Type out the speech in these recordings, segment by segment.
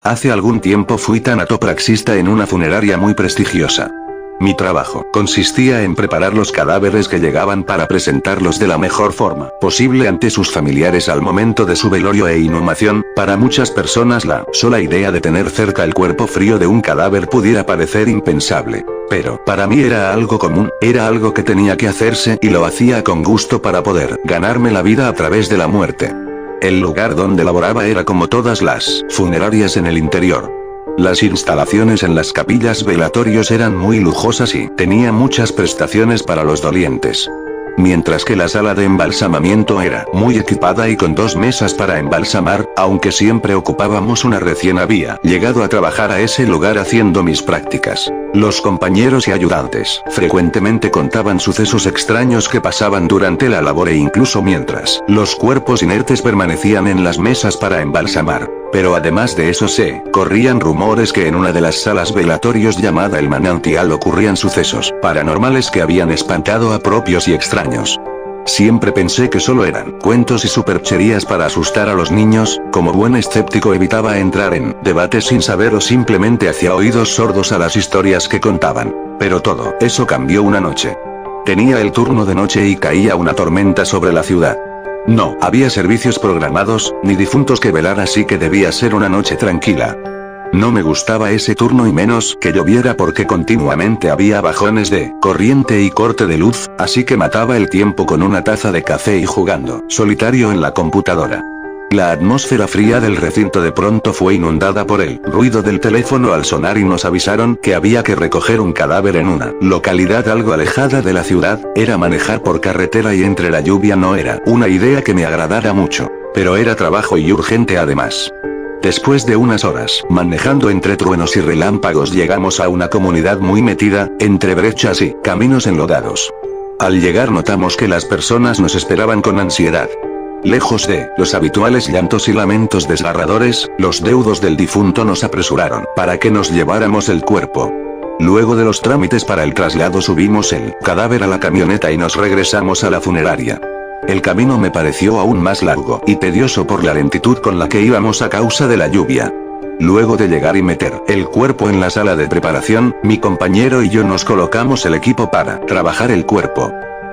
Hace algún tiempo fui tanatopraxista en una funeraria muy prestigiosa. Mi trabajo consistía en preparar los cadáveres que llegaban para presentarlos de la mejor forma posible ante sus familiares al momento de su velorio e inhumación. Para muchas personas la sola idea de tener cerca el cuerpo frío de un cadáver pudiera parecer impensable. Pero para mí era algo común, era algo que tenía que hacerse y lo hacía con gusto para poder ganarme la vida a través de la muerte. El lugar donde laboraba era como todas las funerarias en el interior. Las instalaciones en las capillas velatorios eran muy lujosas y tenía muchas prestaciones para los dolientes. Mientras que la sala de embalsamamiento era muy equipada y con 2 mesas para embalsamar, aunque siempre ocupábamos una. Recién había llegado a trabajar a ese lugar haciendo mis prácticas. Los compañeros y ayudantes frecuentemente contaban sucesos extraños que pasaban durante la labor e incluso mientras los cuerpos inertes permanecían en las mesas para embalsamar. Pero además de eso corrían rumores que en una de las salas velatorios llamada El Manantial ocurrían sucesos paranormales que habían espantado a propios y extraños. Siempre pensé que solo eran cuentos y supercherías para asustar a los niños. Como buen escéptico evitaba entrar en debates sin saber o simplemente hacía oídos sordos a las historias que contaban. Pero todo eso cambió una noche. Tenía el turno de noche y caía una tormenta sobre la ciudad. No había servicios programados, ni difuntos que velar, así que debía ser una noche tranquila. No me gustaba ese turno y menos que lloviera porque continuamente había bajones de corriente y corte de luz, así que mataba el tiempo con una taza de café y jugando solitario en la computadora. La atmósfera fría del recinto de pronto fue inundada por el ruido del teléfono al sonar y nos avisaron que había que recoger un cadáver en una localidad algo alejada de la ciudad. Era manejar por carretera y entre la lluvia no era una idea que me agradara mucho, pero era trabajo y urgente además. Después de unas horas manejando entre truenos y relámpagos llegamos a una comunidad muy metida, entre brechas y caminos enlodados. Al llegar notamos que las personas nos esperaban con ansiedad. Lejos de los habituales llantos y lamentos desgarradores, los deudos del difunto nos apresuraron para que nos lleváramos el cuerpo. Luego de los trámites para el traslado subimos el cadáver a la camioneta y nos regresamos a la funeraria. El camino me pareció aún más largo y tedioso por la lentitud con la que íbamos a causa de la lluvia. Luego de llegar y meter el cuerpo en la sala de preparación, mi compañero y yo nos colocamos el equipo para trabajar el cuerpo.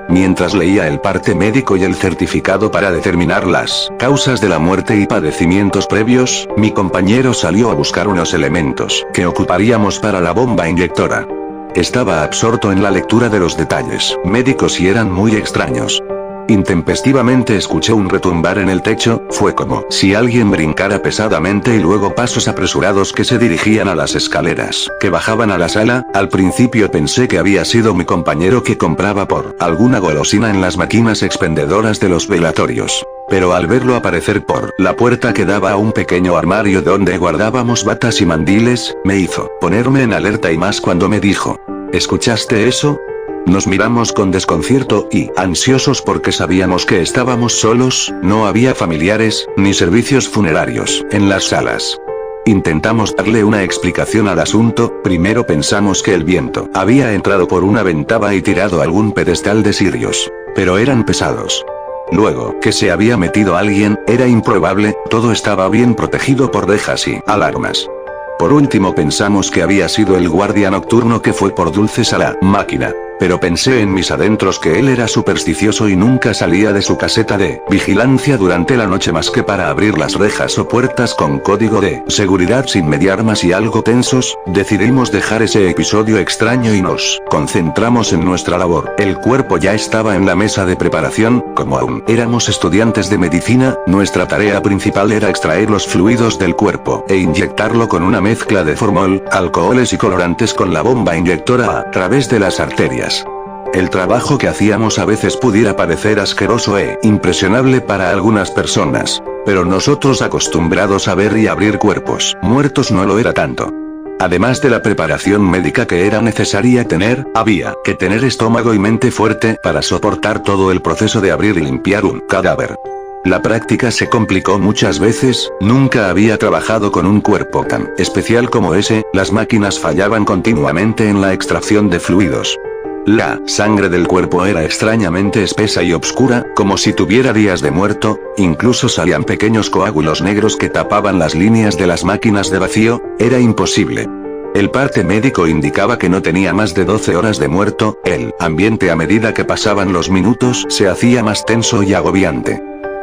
Mientras leía el parte médico y el certificado para determinar las causas de la muerte y padecimientos previos, mi compañero salió a buscar unos elementos que ocuparíamos para la bomba inyectora. Estaba absorto en la lectura de los detalles médicos y eran muy extraños. Intempestivamente escuché un retumbar en el techo, fue como si alguien brincara pesadamente y luego pasos apresurados que se dirigían a las escaleras que bajaban a la sala. Al principio pensé que había sido mi compañero que compraba por alguna golosina en las máquinas expendedoras de los velatorios. Pero al verlo aparecer por la puerta que daba a un pequeño armario donde guardábamos batas y mandiles, me hizo ponerme en alerta y más cuando me dijo: ¿escuchaste eso? Nos miramos con desconcierto y ansiosos porque sabíamos que estábamos solos, no había familiares, ni servicios funerarios en las salas. Intentamos darle una explicación al asunto. Primero pensamos que el viento había entrado por una ventana y tirado algún pedestal de cirios, pero eran pesados. Luego, que se había metido alguien, era improbable, todo estaba bien protegido por rejas y alarmas. Por último pensamos que había sido el guardia nocturno que fue por dulces a la máquina. Pero pensé en mis adentros que él era supersticioso y nunca salía de su caseta de vigilancia durante la noche más que para abrir las rejas o puertas con código de seguridad. Sin mediar más y algo tensos, decidimos dejar ese episodio extraño y nos concentramos en nuestra labor. El cuerpo ya estaba en la mesa de preparación. Como aún éramos estudiantes de medicina, nuestra tarea principal era extraer los fluidos del cuerpo e inyectarlo con una mezcla de formol, alcoholes y colorantes con la bomba inyectora a través de las arterias. El trabajo que hacíamos a veces pudiera parecer asqueroso e impresionable para algunas personas, pero nosotros acostumbrados a ver y abrir cuerpos muertos no lo era tanto. Además de la preparación médica que era necesaria tener, había que tener estómago y mente fuerte para soportar todo el proceso de abrir y limpiar un cadáver. La práctica se complicó muchas veces, nunca había trabajado con un cuerpo tan especial como ese, las máquinas fallaban continuamente en la extracción de fluidos. La sangre del cuerpo era extrañamente espesa y oscura, como si tuviera días de muerto, incluso salían pequeños coágulos negros que tapaban las líneas de las máquinas de vacío, era imposible. El parte médico indicaba que no tenía más de 12 horas de muerto, el ambiente a medida que pasaban los minutos se hacía más tenso y agobiante.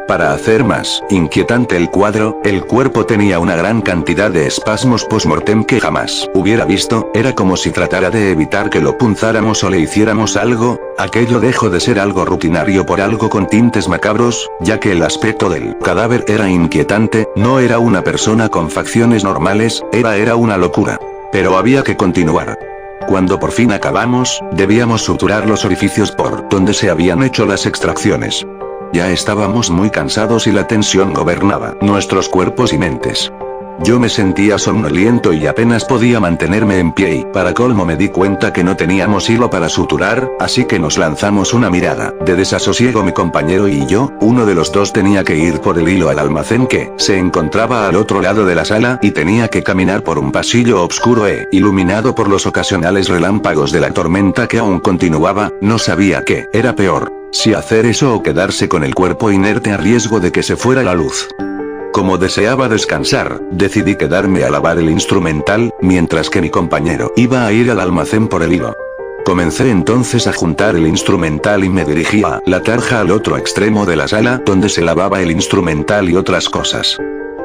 Para hacer más inquietante el cuadro, el cuerpo tenía una gran cantidad de espasmos post-mortem que jamás hubiera visto, era como si tratara de evitar que lo punzáramos o le hiciéramos algo, aquello dejó de ser algo rutinario por algo con tintes macabros, ya que el aspecto del cadáver era inquietante, no era una persona con facciones normales, era una locura. Pero había que continuar. Cuando por fin acabamos, debíamos suturar los orificios por donde se habían hecho las extracciones. Ya estábamos muy cansados y la tensión gobernaba nuestros cuerpos y mentes. Yo me sentía somnoliento y apenas podía mantenerme en pie y, para colmo, me di cuenta que no teníamos hilo para suturar, así que nos lanzamos una mirada de desasosiego mi compañero y yo, uno de los dos tenía que ir por el hilo al almacén que se encontraba al otro lado de la sala y tenía que caminar por un pasillo oscuro e iluminado por los ocasionales relámpagos de la tormenta que aún continuaba, no sabía qué era peor, si hacer eso o quedarse con el cuerpo inerte a riesgo de que se fuera la luz. Como deseaba descansar, decidí quedarme a lavar el instrumental, mientras que mi compañero iba a ir al almacén por el hilo. Comencé entonces a juntar el instrumental y me dirigí a la tarja al otro extremo de la sala donde se lavaba el instrumental y otras cosas.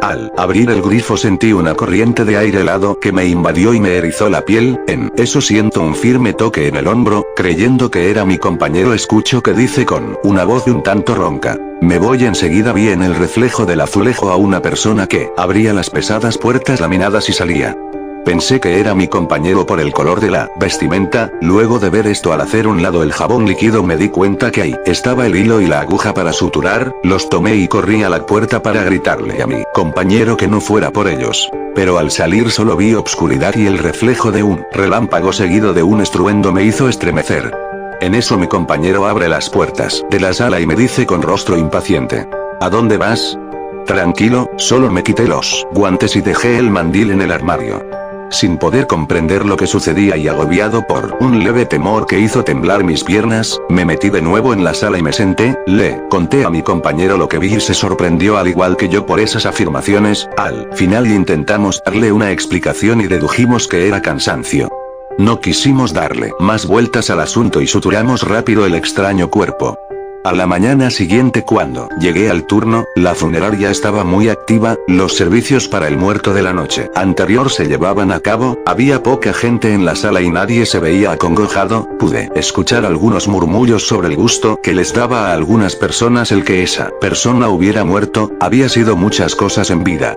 Al abrir el grifo sentí una corriente de aire helado que me invadió y me erizó la piel, en eso siento un firme toque en el hombro, creyendo que era mi compañero escucho que dice con una voz un tanto ronca: me voy. Enseguida vi en el reflejo del azulejo a una persona que abría las pesadas puertas laminadas y salía. Pensé que era mi compañero por el color de la vestimenta, luego de ver esto al hacer un lado el jabón líquido me di cuenta que ahí estaba el hilo y la aguja para suturar, los tomé y corrí a la puerta para gritarle a mi compañero que no fuera por ellos. Pero al salir solo vi obscuridad y el reflejo de un relámpago seguido de un estruendo me hizo estremecer. En eso mi compañero abre las puertas de la sala y me dice con rostro impaciente: ¿a dónde vas? Tranquilo, solo me quité los guantes y dejé el mandil en el armario. Sin poder comprender lo que sucedía y agobiado por un leve temor que hizo temblar mis piernas, me metí de nuevo en la sala y me senté, le conté a mi compañero lo que vi y se sorprendió al igual que yo por esas afirmaciones. Al final intentamos darle una explicación y dedujimos que era cansancio. No quisimos darle más vueltas al asunto y suturamos rápido el extraño cuerpo. A la mañana siguiente cuando llegué al turno, la funeraria estaba muy activa, los servicios para el muerto de la noche anterior se llevaban a cabo, había poca gente en la sala y nadie se veía acongojado, pude escuchar algunos murmullos sobre el gusto que les daba a algunas personas el que esa persona hubiera muerto, había sido muchas cosas en vida.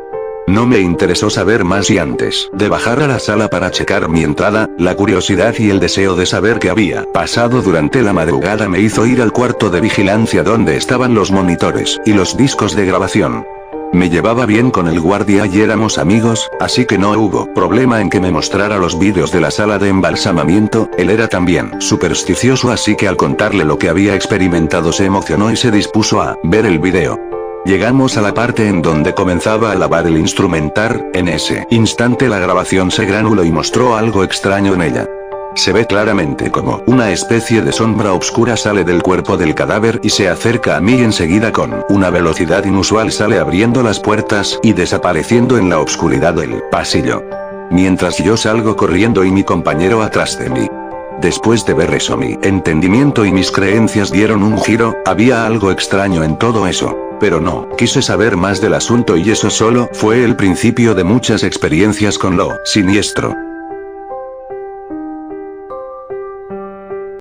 No me interesó saber más y antes de bajar a la sala para checar mi entrada, la curiosidad y el deseo de saber qué había pasado durante la madrugada me hizo ir al cuarto de vigilancia donde estaban los monitores y los discos de grabación. Me llevaba bien con el guardia y éramos amigos, así que no hubo problema en que me mostrara los vídeos de la sala de embalsamamiento, él era también supersticioso así que al contarle lo que había experimentado se emocionó y se dispuso a ver el vídeo. Llegamos a la parte en donde comenzaba a lavar el instrumental, en ese instante la grabación se granuló y mostró algo extraño en ella. Se ve claramente como una especie de sombra oscura sale del cuerpo del cadáver y se acerca a mí y enseguida con una velocidad inusual sale abriendo las puertas y desapareciendo en la oscuridad del pasillo. Mientras yo salgo corriendo y mi compañero atrás de mí. Después de ver eso mi entendimiento y mis creencias dieron un giro, había algo extraño en todo eso. Pero no quise saber más del asunto y eso solo fue el principio de muchas experiencias con lo siniestro.